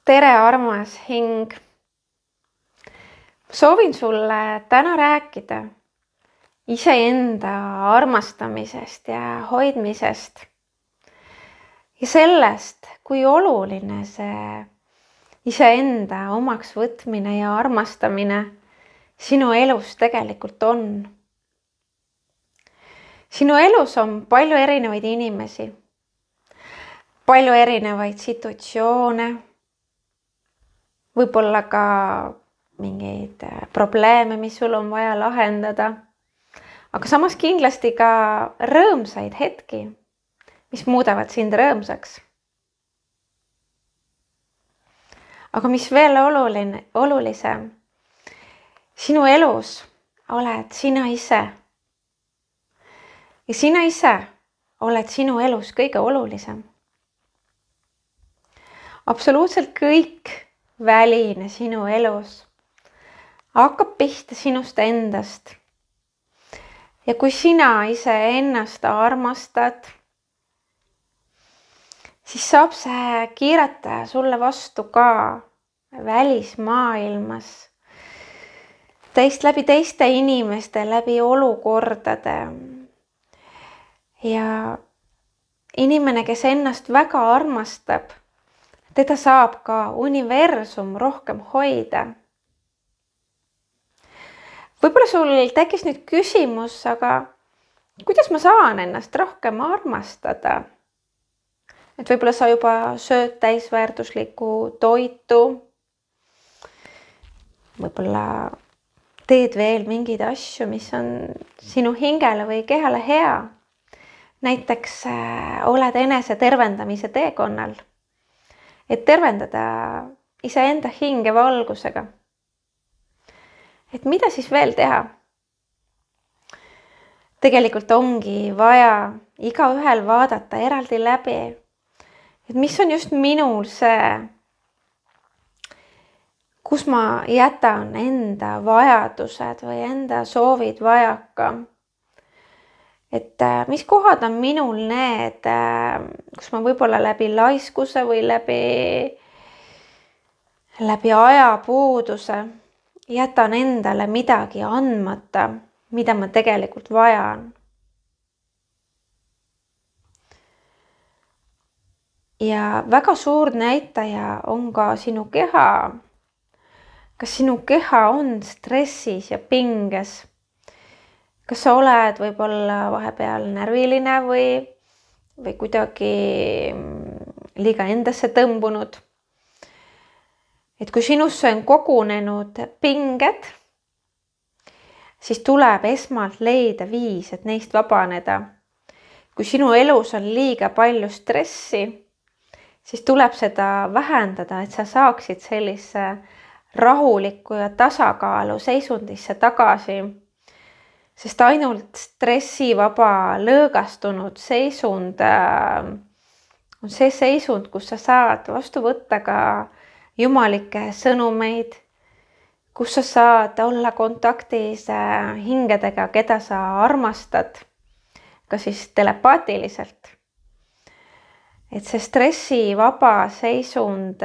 Tere, armas hing! Soovin sulle täna rääkida iseenda armastamisest ja hoidmisest ja sellest, kui oluline see iseenda omaks võtmine ja armastamine sinu elus tegelikult on. Sinu elus on palju erinevaid inimesi, palju erinevaid situatsioone, võib-olla ka mingeid probleeme, mis sul on vaja lahendada, aga samas kindlasti ka rõõmsaid hetki, mis muudavad sind rõõmsaks. Aga mis veel olulisem, sinu elus oled sina ise. Ja sina ise oled sinu elus kõige olulisem. Absoluutselt kõik väline sinu elus hakkab pihta sinust endast. Ja kui sina ise ennast armastad, siis saab see kiirata sulle vastu ka välismaailmas. Läbi teiste inimeste, läbi olukordade. Ja inimene, kes ennast väga armastab, teda saab ka universum rohkem hoida. Võib-olla sul tekkis nüüd küsimus, aga kuidas ma saan ennast rohkem armastada? Et võib-olla sa juba sööd täisväärtuslikku toitu. Võib-olla teed veel mingeid asju, mis on sinu hingele või kehale hea. Näiteks oled enese tervendamise teekonnal. Et tervendada iseenda hinge valgusega. Et mida siis veel teha? Tegelikult ongi vaja igaühel vaadata eraldi läbi. Et mis on just minul see, kus ma jätan enda vajadused või enda soovid vajaka. Et mis kohad on minul need, kus ma võib-olla läbi laiskuse või läbi ajapuuduse jätan endale midagi andmata, mida ma tegelikult vajan. Ja väga suur näitaja on ka sinu keha. Kas sinu keha on stressis ja pinges? Kas sa oled võib-olla vahepeal närviline või kuidagi liiga endasse tõmbunud? Et kui sinusse on kogunenud pinged, siis tuleb esmalt leida viis, et neist vabaneda. Kui sinu elus on liiga palju stressi, siis tuleb seda vähendada, et sa saaksid sellise rahuliku ja tasakaalu seisundisse tagasi. Sest ainult stressivaba lõõgastunud seisund on see seisund, kus sa saad vastu võtta ka jumalikke sõnumeid, kus sa saad olla kontaktis hingedega, keda sa armastad, ka siis telepaatiliselt. Et see stressivaba seisund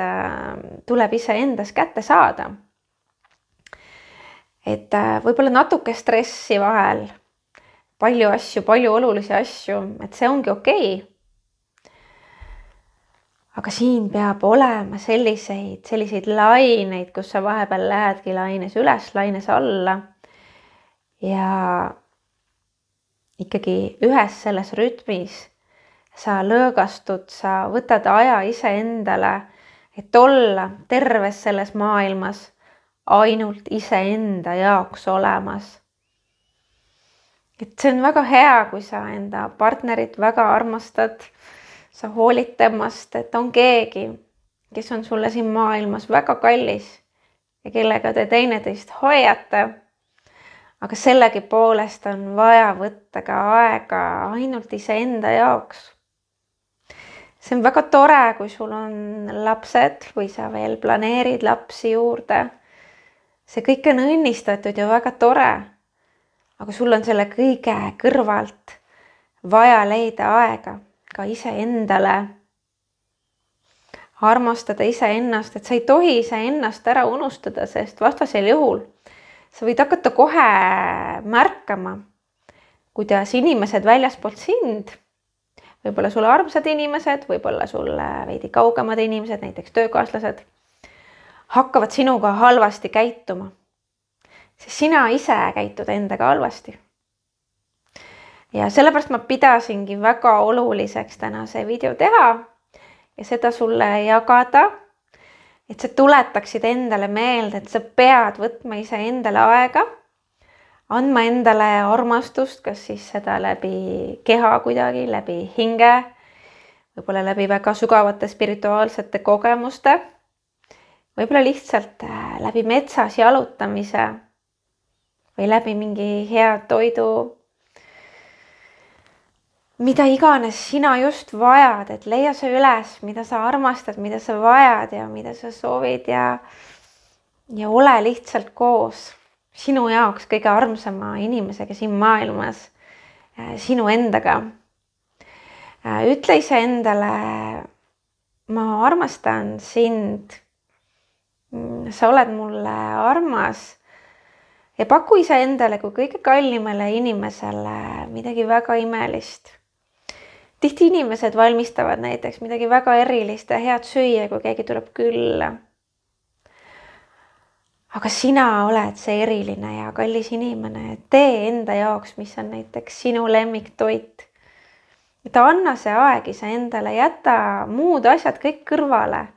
tuleb iseendas kätte saada. Et võib-olla natuke stressi vahel, palju asju, palju olulisi asju, et see ongi okei. Aga siin peab olema selliseid laineid, kus sa vahepeal lähedki laines üles, laines alla. Ja ikkagi ühes selles rütmis sa lõõgastud, sa võtad aja iseendale, et olla terves selles maailmas ainult iseenda jaoks olemas. Et see on väga hea, kui sa enda partnerit väga armastad, sa hoolid temast, et on keegi, kes on sulle siin maailmas väga kallis ja kellega te teineteist hoiate. Aga sellegipoolest on vaja võtta ka aega ainult iseenda jaoks. See on väga tore, kui sul on lapsed või sa veel planeerid lapsi juurde. See kõik on õnnistatud ja väga tore, aga sul on selle kõige kõrvalt vaja leida aega ka iseendale. armastada iseennast, et sa ei tohi iseennast ära unustada, sest vastasel juhul sa võid hakata kohe märkama, kuidas inimesed väljaspoolt sind, võib-olla sulle armsad inimesed, võib-olla sulle veidi kaugemad inimesed, näiteks töökaaslased, hakkavad sinuga halvasti käituma. Sest sina ise käitud endaga halvasti. Ja sellepärast ma pidasingi väga oluliseks täna see video teha ja seda sulle jagada, et sa tuletaksid endale meelde, et sa pead võtma ise endale aega, andma endale armastust, kas siis seda läbi keha kuidagi, läbi hinge, võib-olla läbi väga sügavate spirituaalsete kogemuste, võib-olla lihtsalt läbi metsas jalutamise või läbi mingi hea toidu, mida iganes sina just vajad, et leia see üles, mida sa armastad, mida sa vajad ja mida sa soovid ja ole lihtsalt koos sinu jaoks kõige armsama inimesega siin maailmas, sinu endaga. Ütle iseendale, ma armastan sind, sa oled mulle armas ja paku iseendale kui kõige kallimale inimesele midagi väga imelist. Tihti inimesed valmistavad näiteks midagi väga erilist ja head süüa, kui keegi tuleb külla. Aga sina oled see eriline ja kallis inimene. Tee enda jaoks, mis on näiteks sinu lemmiktoit. Et anna see aeg iseendale, jäta muud asjad kõik kõrvale.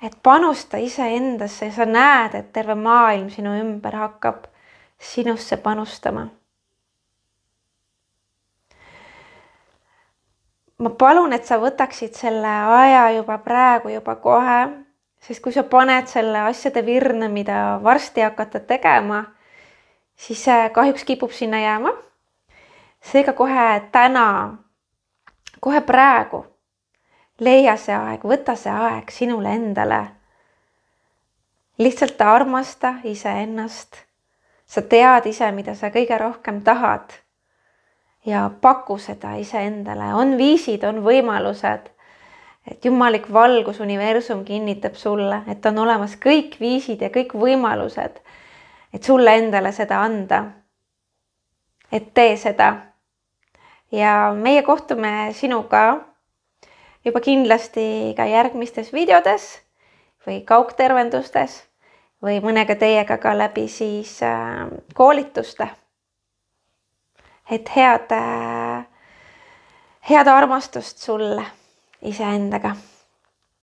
Et panusta iseendasse ja sa näed, et terve maailm sinu ümber hakkab sinusse panustama. Ma palun, et sa võtaksid selle aja juba praegu, juba kohe, sest kui sa paned selle asjade virne, mida varsti hakata tegema, siis see kahjuks kipub sinna jääma. Seega kohe täna, kohe praegu, leia see aeg, võta see aeg sinule endale. Lihtsalt armasta iseennast. Sa tead ise, mida sa kõige rohkem tahad. Ja paku seda iseendale. On viisid, on võimalused, et jumalik valgus, universum kinnitab sulle, et on olemas kõik viisid ja kõik võimalused, et sulle endale seda anda. Et tee seda. Ja meie kohtume sinuga juba kindlasti ka järgmistes videodes või kaugtervendustes või mõnega teiega ka läbi siis koolituste. Et head armastust sulle iseendaga.